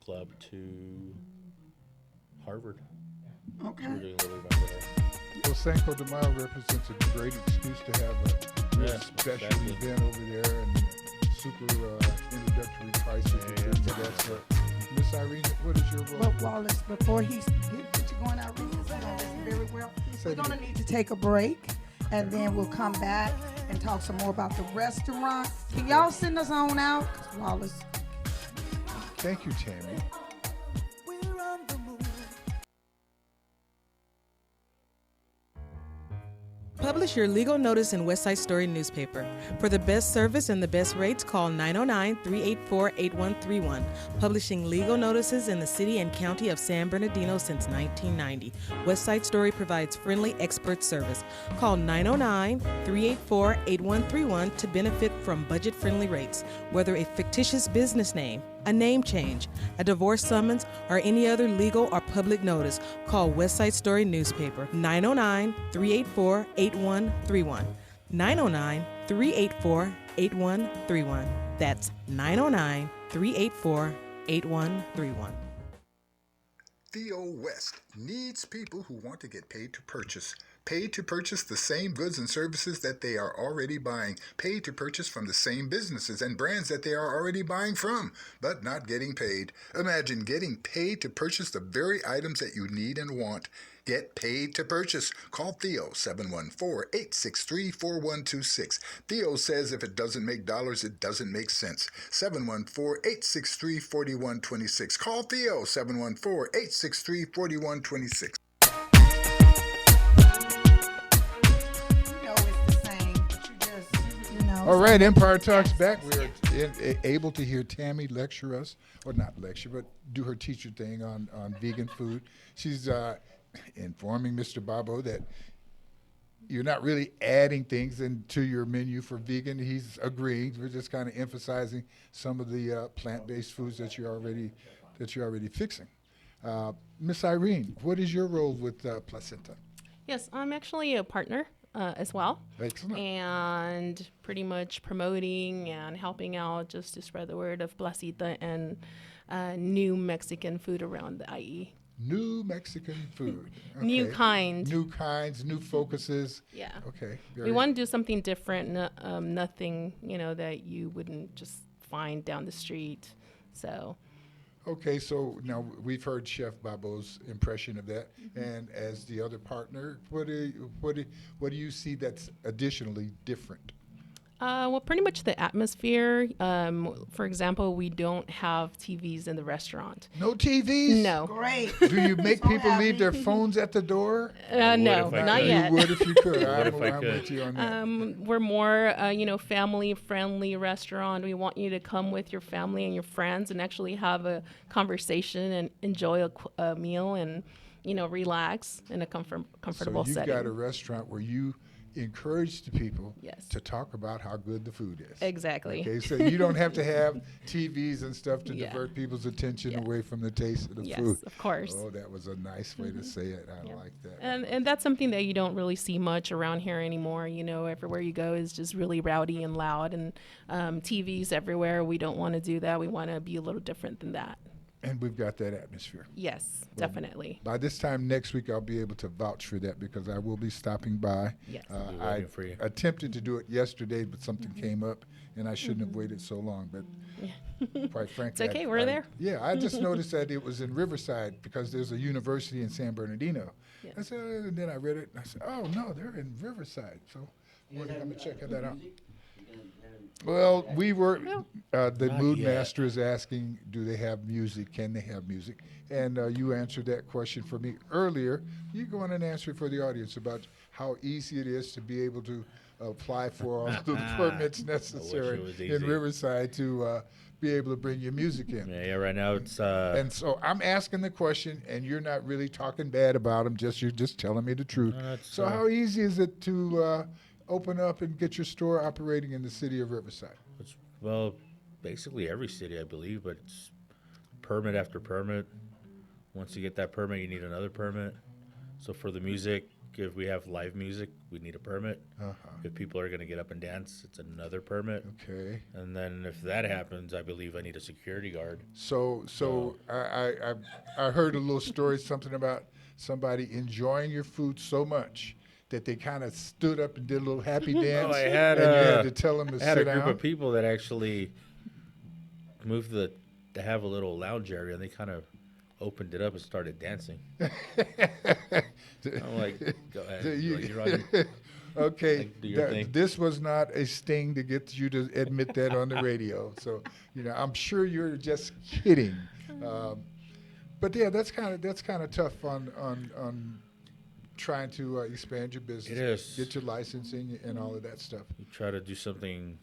club to Harvard. So we're okay. doing a little event with her. Well, Cinco de Mayo represents a great excuse to have a real Yeah, special exactly. event over there and super introductory prices and things of that sort. Miss Irene, what is your role? But Wallace, before he get you going out, listen very well. Say We're it gonna again. need to take a break, and then we'll come back and talk some more about the restaurant. Can y'all send us on out? 'Cause Wallace. Thank you, Tammy. Publish your legal notice in West Side Story newspaper. For the best service and the best rates, call 909-384-8131. Publishing legal notices in the city and county of San Bernardino since 1990. West Side Story provides friendly expert service. Call 909-384-8131 to benefit from budget-friendly rates. Whether a fictitious business name, a name change, a divorce summons, or any other legal or public notice, call West Side Story newspaper 909-384-8131. 909-384-8131. That's 909-384-8131. Theo West needs people who want to get paid to purchase. Paid to purchase the same goods and services that they are already buying. Paid to purchase from the same businesses and brands that they are already buying from, but not getting paid. Imagine getting paid to purchase the very items that you need and want. Get paid to purchase. Call Theo 714-863-4126. Theo says if it doesn't make dollars, it doesn't make sense. 714-863-4126. Call Theo 714-863-4126. All right, Empire Talks back. We are able to hear Tammy lecture us, or not lecture, but do her teacher thing on vegan food. She's informing Mr. Babo that you're not really adding things into your menu for vegan. He's agreeing. We're just kind of emphasizing some of the plant-based foods that you're already fixing. Miss Irene, what is your role with Placenta? Yes, I'm actually a partner as well. Excellent. And pretty much promoting and helping out just to spread the word of Placenta and new Mexican food around the IE. New Mexican food. Okay. New kind. New kinds, new focuses. Yeah. Okay. We want to do something different, nothing, that you wouldn't just find down the street. So. Okay, so now we've heard Chef Babo's impression of that, and as the other partner, what do you see that's additionally different? Well, pretty much the atmosphere. For example, we don't have TVs in the restaurant. No TVs? No. Great. Do you make So people happy. leave their phones at the door? No, not yet. You would if you could. What if I I'm could? with you on that. We're more, family-friendly restaurant. We want you to come with your family and your friends and actually have a conversation and enjoy a meal and, relax in a comfortable So you've setting. got a restaurant where you encourage the people Yes. to talk about how good the food is. Exactly. Okay, so you don't have to have TVs and stuff to Yeah. divert people's attention Yeah. away from the taste of the Yes, food. of course. Oh, that was a nice way to say it. I like that. And that's something that you don't really see much around here anymore. Everywhere you go is just really rowdy and loud, and TVs everywhere. We don't want to do that. We want to be a little different than that. And we've got that atmosphere. Yes, definitely. By this time next week, I'll be able to vouch for that because I will be stopping by. Yes. We'll be I waiting for you. attempted to do it yesterday, but something came up, and I shouldn't have waited so long. But quite frankly, It's okay, we're there. Yeah, I just noticed that it was in Riverside because there's a university in San Bernardino. Yes. I said, and then I read it, and I said, oh no, they're in Riverside. So I'm gonna check that out. Well, we were, the Not Mood yet. Master is asking, do they have music? Can they have music? And you answered that question for me earlier. You go on and answer it for the audience about how easy it is to be able to apply for all of the permits necessary was in easy. Riverside to be able to bring your music in. Yeah, right now it's And so I'm asking the question, and you're not really talking bad about them. You're just telling me the truth. No, that's, So how easy is it to open up and get your store operating in the city of Riverside? well, basically every city, I believe, but it's permit after permit. Once you get that permit, you need another permit. So for the music, if we have live music, we need a permit. If people are going to get up and dance, it's another permit. Okay. And then if that happens, I believe I need a security guard. So I heard a little story, something about somebody enjoying your food so much that they kind of stood up and did a little happy dance. I had and you had to tell them to I had a sit group down. of people that actually moved to have a little lounge area, and they kind of opened it up and started dancing. I'm like, go ahead. You're on your- Okay, Like, do your thing. this was not a sting to get you to admit that on the radio. So, I'm sure you're just kidding. But yeah, that's kind of tough on trying to expand your business. It is. Get your licensing and all of that stuff. We try to do something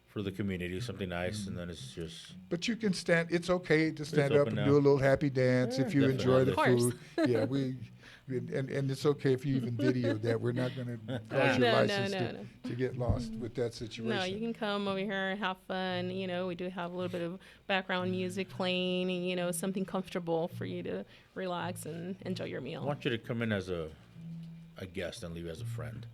for the community, something nice, and then it's just But you can stand. It's okay to stand up open and now. do a little happy dance Yeah, if you enjoy the definitely. Of course. food. Yeah, and it's okay if you even video that. We're not going to cause your No, license no. to get lost with that situation. No, you can come over here and have fun. You know, we do have a little bit of background music playing, and, you know, something comfortable for you to relax and enjoy your I meal. want you to come in as a guest and leave as a friend.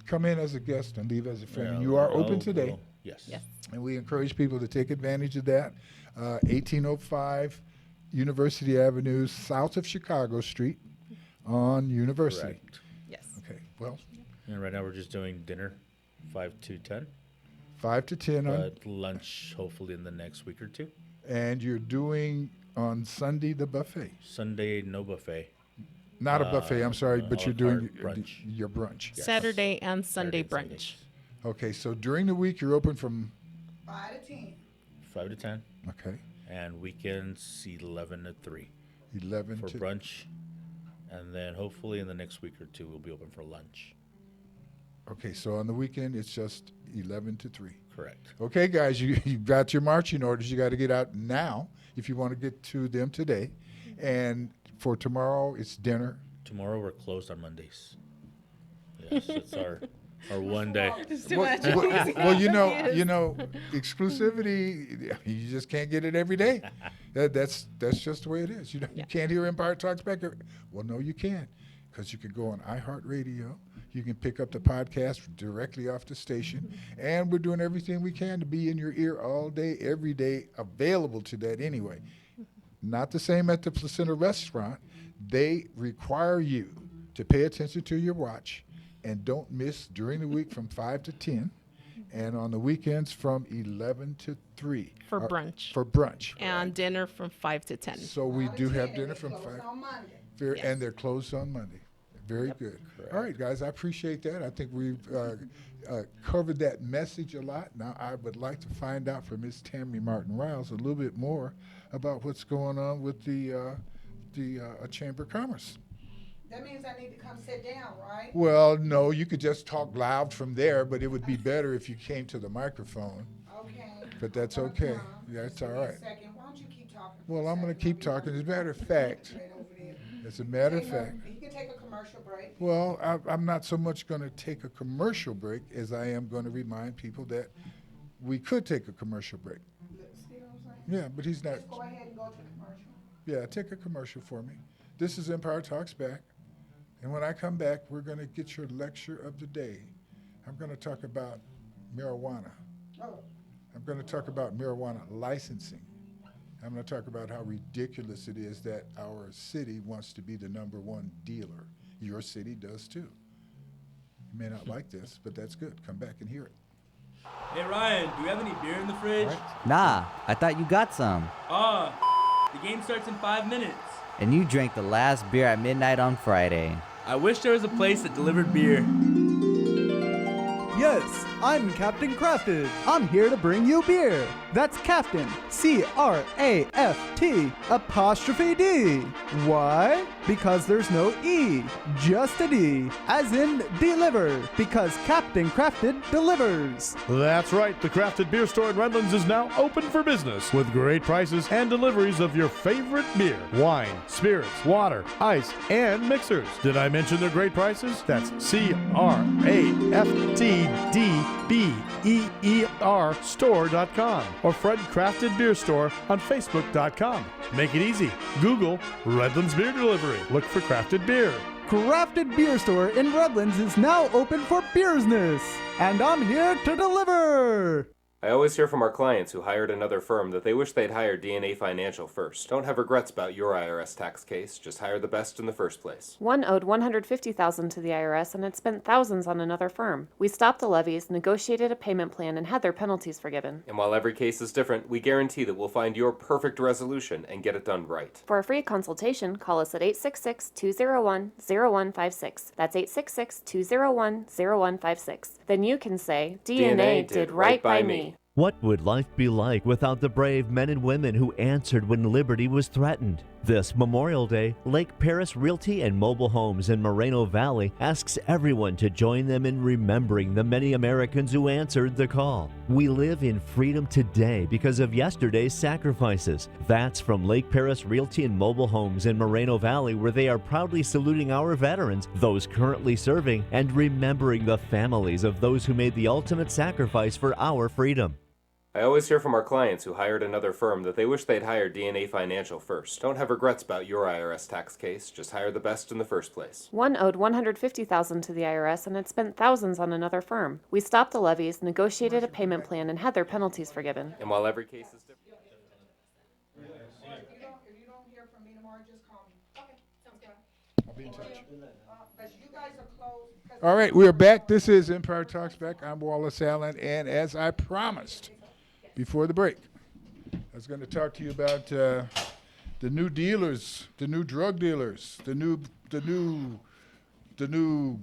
Come in as a guest and leave as a friend. Yeah, You are well, open today. well, yes. Yes. And we encourage people to take advantage of that. 1805 University Avenue, south of Chicago Street on University. Correct. Yes. Okay, well, And right now we're just doing dinner, 5 to 10, 5 to 10 on, but lunch hopefully in the next week or two. and you're doing on Sunday the buffet. Sunday, no buffet. Not a buffet, I'm sorry, but a you're la doing carte brunch. your brunch. Yes. Saturday and Sunday Saturday and brunch. Okay, so during the week you're open from, 5 to 10. 5 to 10, okay, and weekends 11 to 3 11 for to, brunch, and then hopefully in the next week or two we'll be open for lunch. okay, so on the weekend it's just 11 to 3. Correct. Okay, guys, you've got your marching orders. You got to get out now if you want to get to them today. And for tomorrow, it's dinner. Tomorrow we're closed on Mondays. Yes, it's our one day. Well, you know, exclusivity. You just can't get it every day. That's just the way it is. You know, you can't hear Empire Talks Back. Well, no, you can, because you can go on iHeartRadio. You can pick up the podcast directly off the station, and we're doing everything we can to be in your ear all day, every day, available to that anyway. Not the same at the Placenta restaurant. They require you to pay attention to your watch and don't miss during the week from 5 to 10 and on the weekends from 11 to 3. For brunch. For brunch. And dinner from 5 to 10. So we do have dinner from Closed 5. on Monday. And they're closed on Monday. Very good. All right, guys, I appreciate that. I think we've covered that message a lot. Now, I would like to find out from Ms. Tammy Martin-Riles a little bit more about what's going on with the Chamber of Commerce. That means I need to come sit down, right? Well, no, you could just talk loud from there, but it would be better if you came to the microphone. Okay. But that's I'm gonna okay. come. Yeah, that's Just give all me a right. second. Why don't you keep talking? for Well, a I'm going to second? keep talking. As a matter of fact, Right over there. as a matter of Take a- fact, You can take a commercial break. well, I'm not so much going to take a commercial break as I am going to remind people that we could take a commercial break. See what I'm saying? Yeah, but he's not. Just go ahead and go to commercial. Yeah, take a commercial for me. This is Empire Talks Back. And when I come back, we're going to get your lecture of the day. I'm going to talk about marijuana. Oh, I'm going to talk about marijuana licensing. I'm going to talk about how ridiculous it is that our city wants to be the #1 dealer. Your city does too. You may not like this, but that's good. Come back and hear it. Hey Ryan, do we have any beer in the fridge? Nah, I thought you got some. The game starts in 5 minutes. And you drank the last beer at midnight on Friday. I wish there was a place that delivered beer. Yes, I'm Captain Crafted. I'm here to bring you beer. That's Captain, C-R-A-F-T, apostrophe D. Why? Because there's no E, just a D, as in deliver, because Captain Crafted delivers. That's right, the Crafted Beer Store in Redlands is now open for business with great prices and deliveries of your favorite beer, wine, spirits, water, ice, and mixers. Did I mention their great prices? That's CRAFTDBEER store.com or Fred Crafted Beer Store on Facebook.com. Make it easy. Google Redlands Beer Delivery. Look for Crafted Beer. Crafted Beer Store in Redlands is now open for business, and I'm here to deliver. I always hear from our clients who hired another firm that they wish they'd hired DNA Financial first. Don't have regrets about your IRS tax case. Just hire the best in the first place. One owed $150,000 to the IRS and had spent thousands on another firm. We stopped the levies, negotiated a payment plan, and had their penalties forgiven. And while every case is different, we guarantee that we'll find your perfect resolution and get it done right. For a free consultation, call us at 866-201-0156. That's 866-201-0156. Then you can say, DNA did right by me. What would life be like without the brave men and women who answered when liberty was threatened? This Memorial Day, Lake Paris Realty and Mobile Homes in Moreno Valley asks everyone to join them in remembering the many Americans who answered the call. We live in freedom today because of yesterday's sacrifices. That's from Lake Paris Realty and Mobile Homes in Moreno Valley, where they are proudly saluting our veterans, those currently serving, and remembering the families of those who made the ultimate sacrifice for our freedom. I always hear from our clients who hired another firm that they wish they'd hired DNA Financial first. Don't have regrets about your IRS tax case, just hire the best in the first place. One owed $150,000 to the IRS and had spent thousands on another firm. We stopped the levies, negotiated a payment plan, and had their penalties forgiven. And while every case is different... I'll be in touch. All right, we're back. This is Empire Talks Back. I'm Wallace Allen, and as I promised before the break, I was going to talk to you about the new dealers, the new drug dealers, the new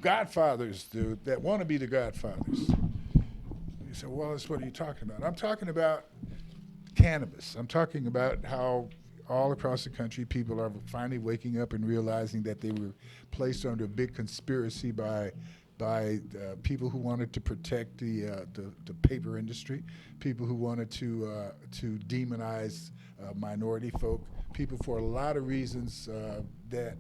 godfathers that want to be the godfathers. You say, Wallace, what are you talking about? I'm talking about cannabis. I'm talking about how all across the country, people are finally waking up and realizing that they were placed under a big conspiracy by people who wanted to protect the paper industry, people who wanted to demonize minority folk, people for a lot of reasons that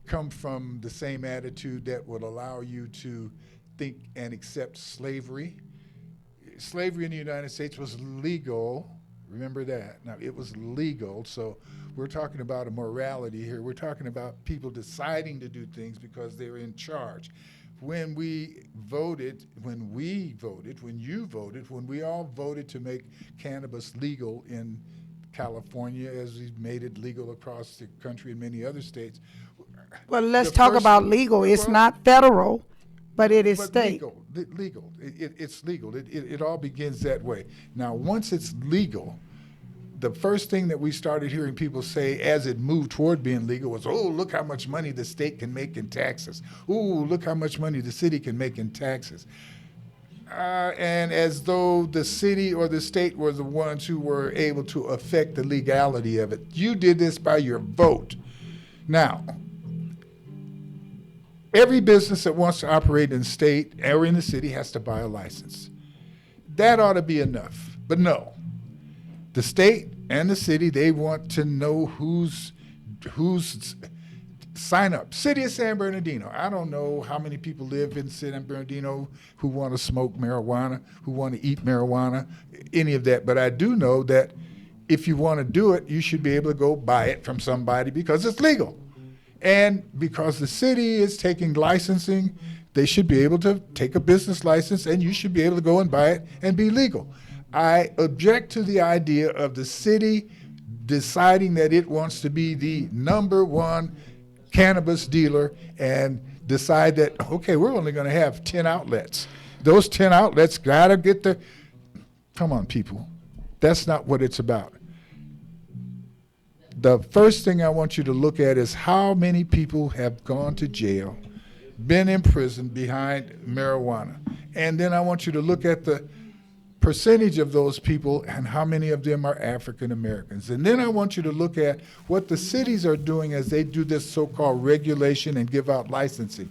come from the same attitude that would allow you to think and accept slavery. Slavery in the United States was legal. Remember that. Now, it was legal, so we're talking about a morality here. We're talking about people deciding to do things because they're in charge. When you voted, when we all voted to make cannabis legal in California, as we made it legal across the country in many other states. Well, let's talk about legal. It's not federal, but it is state. Legal. It's legal. It all begins that way. Now, once it's legal, the first thing that we started hearing people say as it moved toward being legal was, oh, look how much money the state can make in taxes. Ooh, look how much money the city can make in taxes. And as though the city or the state were the ones who were able to affect the legality of it. You did this by your vote. Now, every business that wants to operate in the state or in the city has to buy a license. That ought to be enough. But no. The state and the city, they want to know who's sign up. City of San Bernardino. I don't know how many people live in San Bernardino who want to smoke marijuana, who want to eat marijuana, any of that. But I do know that if you want to do it, you should be able to go buy it from somebody because it's legal. And because the city is taking licensing, they should be able to take a business license and you should be able to go and buy it and be legal. I object to the idea of the city deciding that it wants to be the number one cannabis dealer and decide that, okay, we're only going to have 10 outlets. Those 10 outlets got to get the, come on, people. That's not what it's about. The first thing I want you to look at is how many people have gone to jail, been imprisoned behind marijuana. And then I want you to look at the percentage of those people and how many of them are African Americans. And then I want you to look at what the cities are doing as they do this so-called regulation and give out licensing.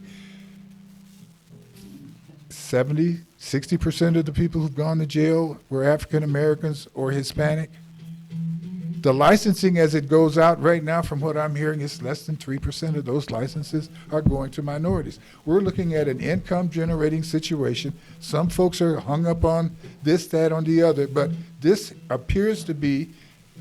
60% of the people who've gone to jail were African Americans or Hispanic. The licensing as it goes out right now, from what I'm hearing, is less than 3% of those licenses are going to minorities. We're looking at an income generating situation. Some folks are hung up on this, that, on the other, but this appears to be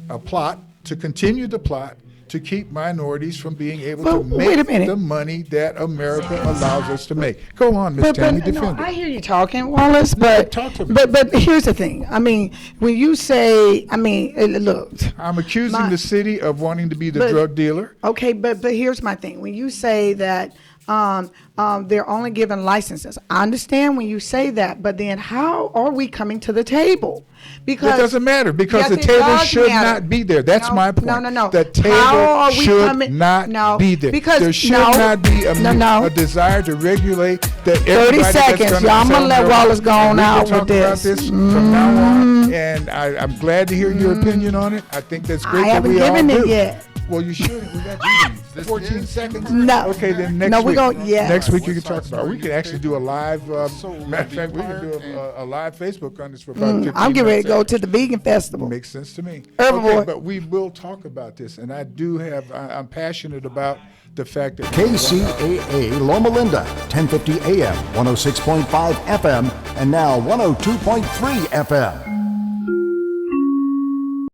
a plot to continue the plot to keep minorities from being able to make the money that America allows us to make. Go on, Ms. Tammy, defend it. I hear you talking, Wallace, but here's the thing. I mean, when you say, look. I'm accusing the city of wanting to be the drug dealer. Okay, but here's my thing. When you say that they're only given licenses. I understand when you say that, but then how are we coming to the table? Because it doesn't matter, because yes, the it table does should matter. not be there. That's my point. No. The table How are we should coming? not be there. Because there should not be a desire to regulate that. 30 seconds, y'all. I'm gonna let Wallace go on out with this. We can talk about this from now on, and I'm glad to hear your opinion on it. I think that's great. I haven't given it yet. Well, you should. We got 14 seconds. No. Okay, then next week. Next week you can talk about it. We can actually do a live. Matter of fact, we can do a live Facebook on this for about 15 I'm getting ready to go minutes. to the vegan festival. Makes sense to me. Herbivore. Okay, but we will talk about this, and I'm passionate about the fact that KCAA Loma Linda, 1050 AM, 106.5 FM, and now 102.3 FM.